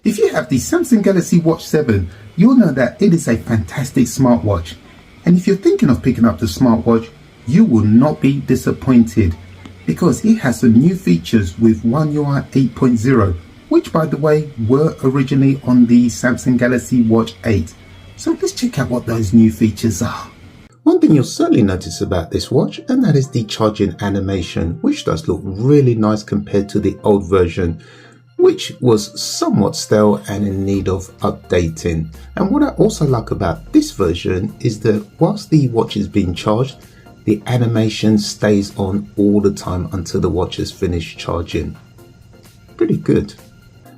If you have the Samsung Galaxy Watch 7, you'll know that it is a fantastic smartwatch. And if you're thinking of picking up the smartwatch, you will not be disappointed because it has some new features with One UI 8.0, which by the way were originally on the Samsung Galaxy Watch 8. So let's check out what those new features are. One thing you'll certainly notice about this watch, and that is the charging animation, which does look really nice compared to the old version, which was somewhat stale and in need of updating. And what I also like about this version is that whilst the watch is being charged, the animation stays on all the time until the watch is finished charging. Pretty good.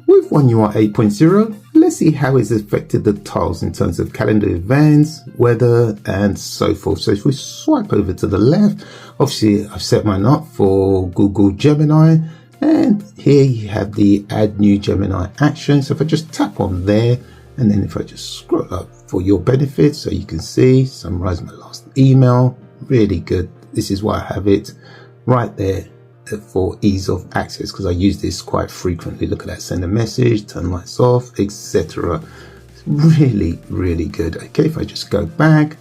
With One UI 8.0, let's see how it's affected the tiles in terms of calendar events, weather, and so forth. So if we swipe over to the left, obviously I've set mine up for Google Gemini, and here you have the add new Gemini action. So if I just tap on there, and then if I just scroll up for your benefit, so you can see summarize my last email, really good. This is why I have it right there for ease of access, because I use this quite frequently. Look at that, send a message, turn lights off, etc. Really, really good. Okay, if I just go back,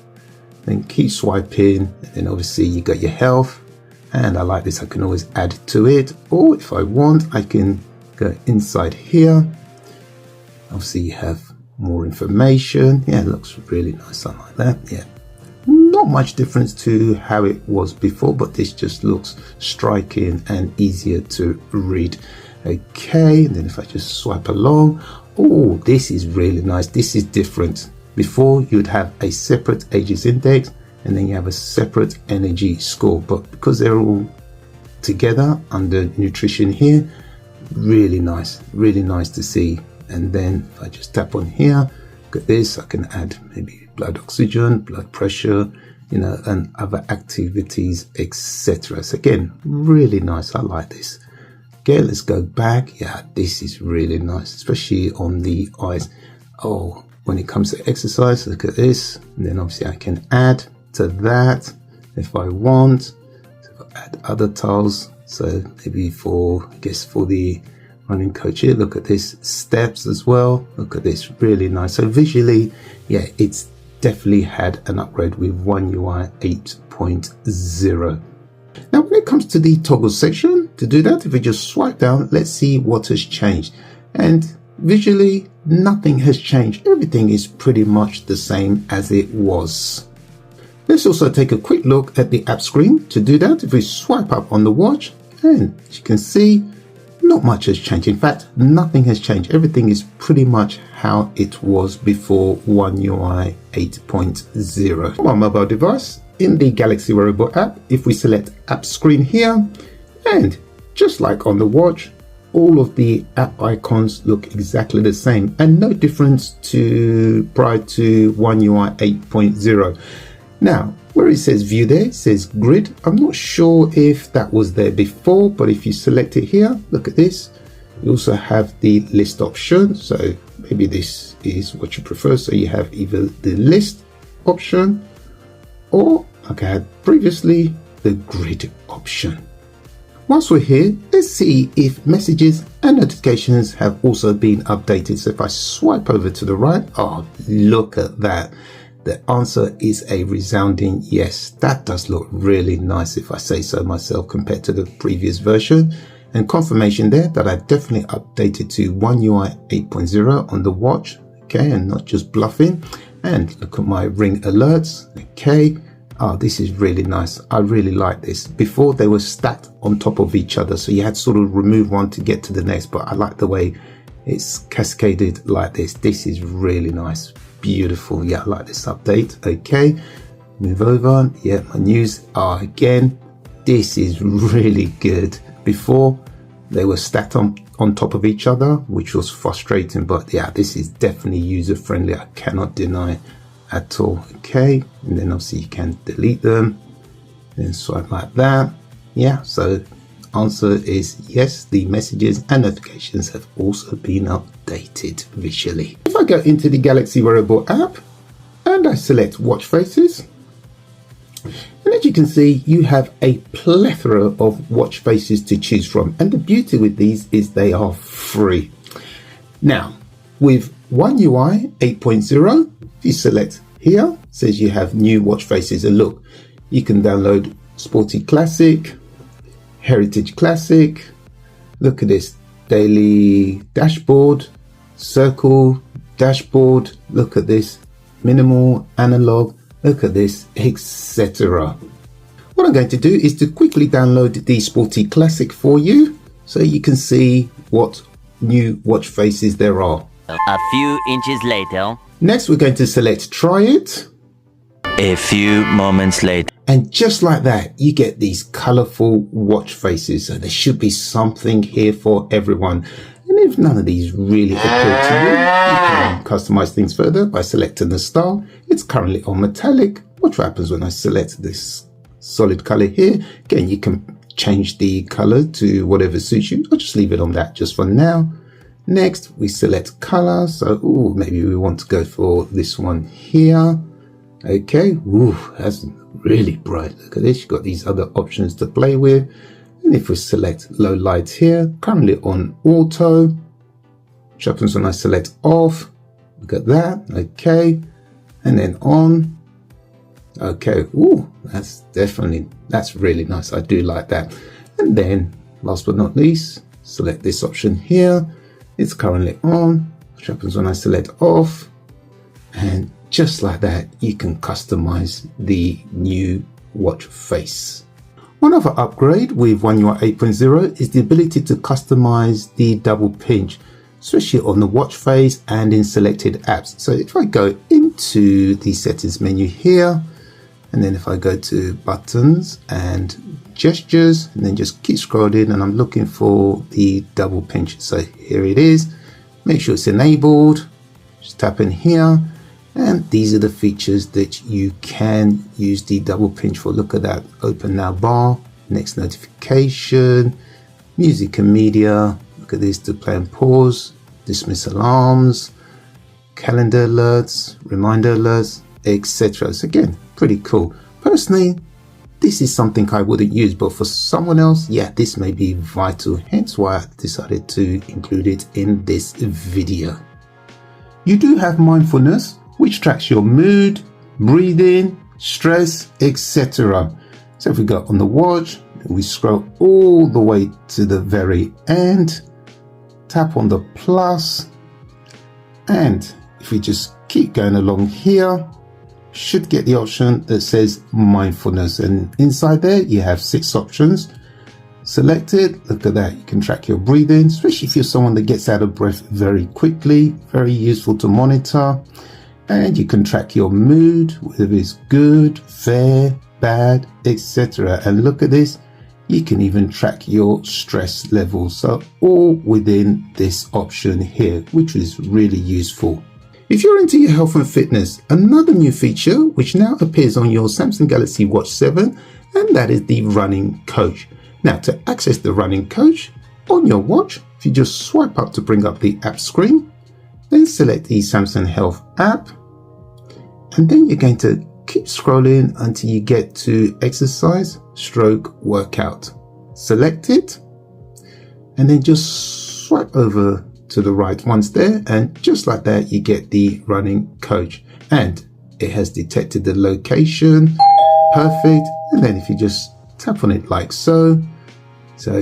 then keep swiping, and then obviously you got your health, and I like this, I can always add to it, or if I want, I can go inside here. Obviously you have more information. Yeah, it looks really nice. I like that. Yeah, not much difference to how it was before, but this just looks striking and easier to read. Okay, and then if I just swipe along, oh, this is really nice. This is different. Before you'd have a separate ages index and then you have a separate energy score, but because they're all together under nutrition here, really nice to see. And then if I just tap on here, look at this, I can add maybe blood oxygen, blood pressure, you know, and other activities, etc. So again, really nice. I like this. Okay, let's go back. Yeah, this is really nice, especially on the eyes. Oh, when it comes to exercise, look at this. And then obviously I can add to that if I want. So if I add other tiles, so maybe for, I guess, for the running coach here, look at this, steps as well. Look at this, really nice. So visually, yeah, it's definitely had an upgrade with One UI 8.0. Now when it comes to the toggle section, to do that, if we just swipe down, let's see what has changed. And visually, nothing has changed. Everything is pretty much the same as it was. Let's also take a quick look at the app screen. To do that, if we swipe up on the watch, and as you can see, not much has changed. In fact, nothing has changed. Everything is pretty much how it was before One UI 8.0. On my mobile device, in the Galaxy Wearable app, if we select app screen here, and just like on the watch, all of the app icons look exactly the same and no difference to prior to One UI 8.0. Now, where it says view there, it says grid. I'm not sure if that was there before, but if you select it here, look at this. You also have the list option. So maybe this is what you prefer. So you have either the list option or, like I had previously, the grid option. Once we're here, let's see if messages and notifications have also been updated. So if I swipe over to the right, oh, look at that. The answer is a resounding yes. That does look really nice, if I say so myself, compared to the previous version. And confirmation there that I've definitely updated to One UI 8.0 on the watch. Okay, and not just bluffing. And look at my ring alerts. Okay. Oh, this is really nice. I really like this. Before they were stacked on top of each other, so you had to sort of remove one to get to the next, but I like the way it's cascaded like this. This is really nice. Beautiful. Yeah, I like this update. Okay, move over. Yeah, my news are again. This is really good. Before they were stacked on top of each other, which was frustrating, but yeah, this is definitely user friendly. I cannot deny at all. Okay, and then obviously you can delete them, then swipe like that. Yeah, so answer is yes, the messages and notifications have also been updated visually. If I go into the Galaxy Wearable app and I select watch faces, and as you can see, you have a plethora of watch faces to choose from, and the beauty with these is they are free. Now, with One UI 8.0, if you select here, it says you have new watch faces. And look, you can download Sporty Classic, Heritage Classic. Look at this, Daily Dashboard, Circle Dashboard. Look at this, Minimal, Analog. Look at this, etc. What I'm going to do is to quickly download the Sporty Classic for you so you can see what new watch faces there are. A few inches later. Next, we're going to select Try It. A few moments later. And just like that, you get these colorful watch faces. So there should be something here for everyone. And if none of these really appeal to you, you can customize things further by selecting the style. It's currently on metallic. What happens when I select this solid color here? Again, you can change the color to whatever suits you. I'll just leave it on that just for now. Next, we select color. So, maybe we want to go for this one here. Okay, that's really bright. Look at this. You've got these other options to play with. And if we select low light here, currently on auto, which happens when I select off. Look at that. Okay, and then on. Okay, that's really nice. I do like that. And then last but not least, select this option here. It's currently on, which happens when I select off. And just like that, you can customize the new watch face. One other upgrade with One UI 8.0 is the ability to customize the double pinch, especially on the watch face and in selected apps. So if I go into the settings menu here, and then if I go to buttons and gestures, and then just keep scrolling, and I'm looking for the double pinch. So here it is. Make sure it's enabled. Just tap in here. And these are the features that you can use the double pinch for. Look at that. Open now bar, next notification, music and media. Look at this, to play and pause, dismiss alarms, calendar alerts, reminder alerts, etc. So again, pretty cool. Personally, this is something I wouldn't use, but for someone else, yeah, this may be vital. Hence why I decided to include it in this video. You do have mindfulness, which tracks your mood, breathing, stress, etc. So if we go on the watch, we scroll all the way to the very end, tap on the plus, and if we just keep going along here, should get the option that says mindfulness, and inside there you have 6 options. Select it. Look at that, you can track your breathing, especially if you're someone that gets out of breath very quickly. Very useful to monitor. And you can track your mood, whether it's good, fair, bad, etc. And look at this, you can even track your stress levels. So all within this option here, which is really useful. If you're into your health and fitness, another new feature which now appears on your Samsung Galaxy Watch 7, and that is the running coach. Now, to access the running coach on your watch, if you just swipe up to bring up the app screen, then select the Samsung Health app, and then you're going to keep scrolling until you get to exercise stroke workout. Select it, and then just swipe over to the right once there, and just like that, you get the running coach, and it has detected the location. Perfect. And then if you just tap on it like so,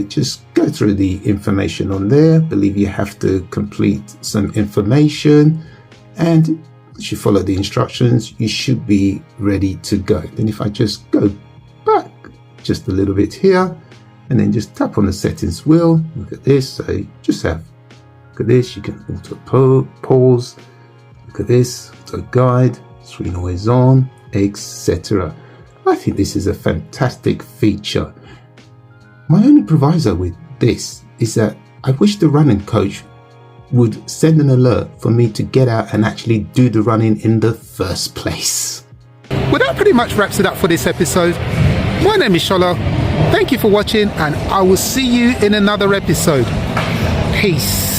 just go through the information on there. I believe you have to complete some information, and once you follow the instructions, you should be ready to go. Then if I just go back just a little bit here, and then just tap on the settings wheel, look at this. So just have, look at this, you can auto pause, look at this, auto guide, screen always on, etc. I think this is a fantastic feature. My only proviso with this is that I wish the running coach would send an alert for me to get out and actually do the running in the first place. Well, that pretty much wraps it up for this episode. My name is Shola. Thank you for watching, and I will see you in another episode. Peace.